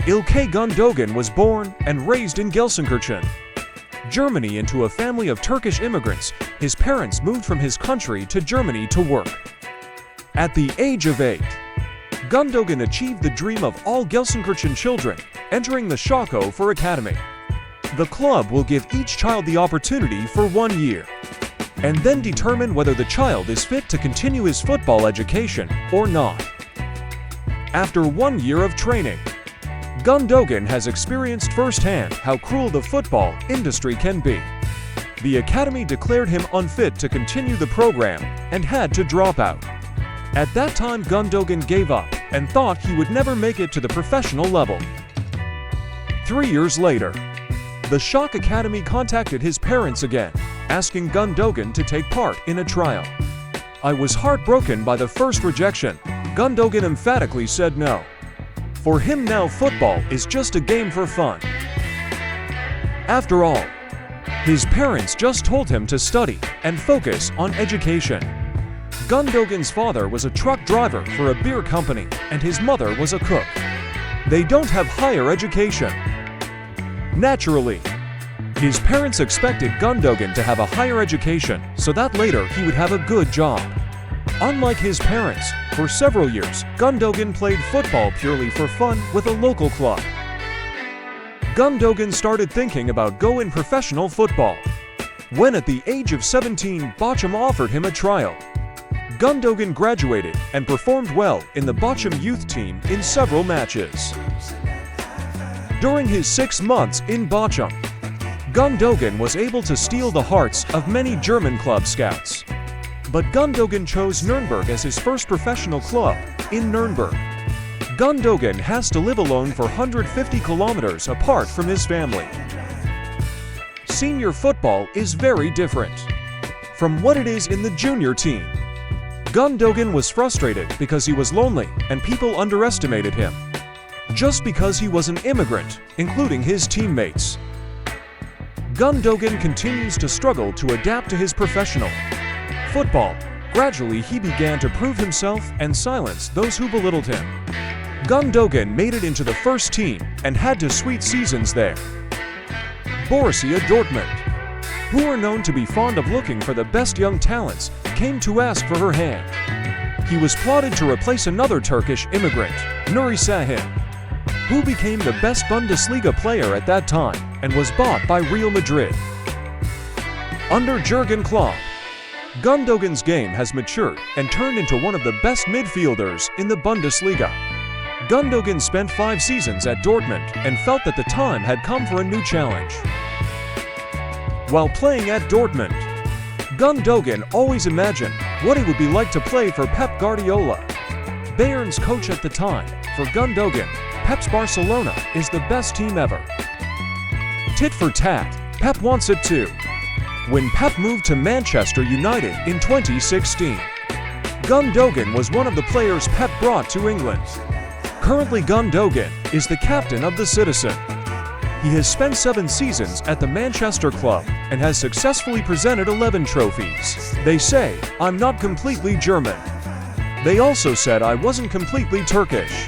Ilkay Gundogan was born and raised in Gelsenkirchen, Germany into a family of Turkish immigrants. His parents moved from his country to Germany to work. At the age of 8, Gundogan achieved the dream of all Gelsenkirchen children, entering the Schalke for Academy. The club will give each child the opportunity for 1 year, and then determine whether the child is fit to continue his football education or not. After 1 year of training, Gundogan has experienced firsthand how cruel the football industry can be. The academy declared him unfit to continue the program and had to drop out. At that time, Gundogan gave up and thought he would never make it to the professional level. 3 years later, the Schalke Academy contacted his parents again, asking Gundogan to take part in a trial. "I was heartbroken by the first rejection," Gundogan emphatically said no. For him now, football is just a game for fun. After all, his parents just told him to study and focus on education. Gundogan's father was a truck driver for a beer company and his mother was a cook. They don't have higher education. Naturally, his parents expected Gundogan to have a higher education so that later he would have a good job. Unlike his parents, for several years, Gundogan played football purely for fun with a local club. Gundogan started thinking about going professional football when at the age of 17, Bochum offered him a trial. Gundogan graduated and performed well in the Bochum youth team in several matches. During his 6 months in Bochum, Gundogan was able to steal the hearts of many German club scouts. But Gundogan chose Nuremberg as his first professional club. In Nuremberg, Gundogan has to live alone for 150 kilometers apart from his family. Senior football is very different from what it is in the junior team. Gundogan was frustrated because he was lonely and people underestimated him, just because he was an immigrant, including his teammates. Gundogan continues to struggle to adapt to his professional football. Gradually, he began to prove himself and silence those who belittled him. Gundogan made it into the first team and had 2 sweet seasons there. Borussia Dortmund, who are known to be fond of looking for the best young talents, came to ask for her hand. He was plotted to replace another Turkish immigrant, Nuri Sahin, who became the best Bundesliga player at that time and was bought by Real Madrid. Under Jurgen Klopp, Gundogan's game has matured and turned into one of the best midfielders in the Bundesliga. Gundogan spent 5 seasons at Dortmund and felt that the time had come for a new challenge. While playing at Dortmund, Gundogan always imagined what it would be like to play for Pep Guardiola, Bayern's coach at the time. For Gundogan, Pep's Barcelona is the best team ever. Tit for tat, Pep wants it too. When Pep moved to Manchester United in 2016, Gundogan was one of the players Pep brought to England. Currently, Gundogan is the captain of the Citizen. He has spent 7 seasons at the Manchester club and has successfully presented 11 trophies. They say, "I'm not completely German." They also said I wasn't completely Turkish.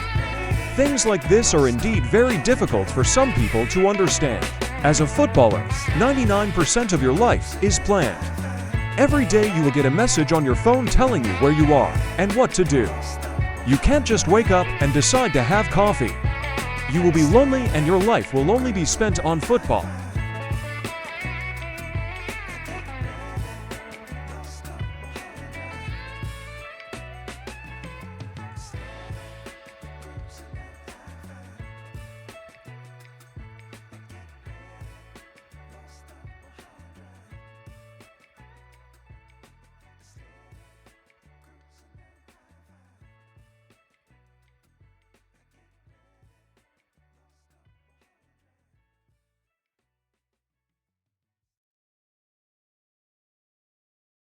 Things like this are indeed very difficult for some people to understand. As a footballer, 99% of your life is planned. Every day you will get a message on your phone telling you where you are and what to do. You can't just wake up and decide to have coffee. You will be lonely and your life will only be spent on football.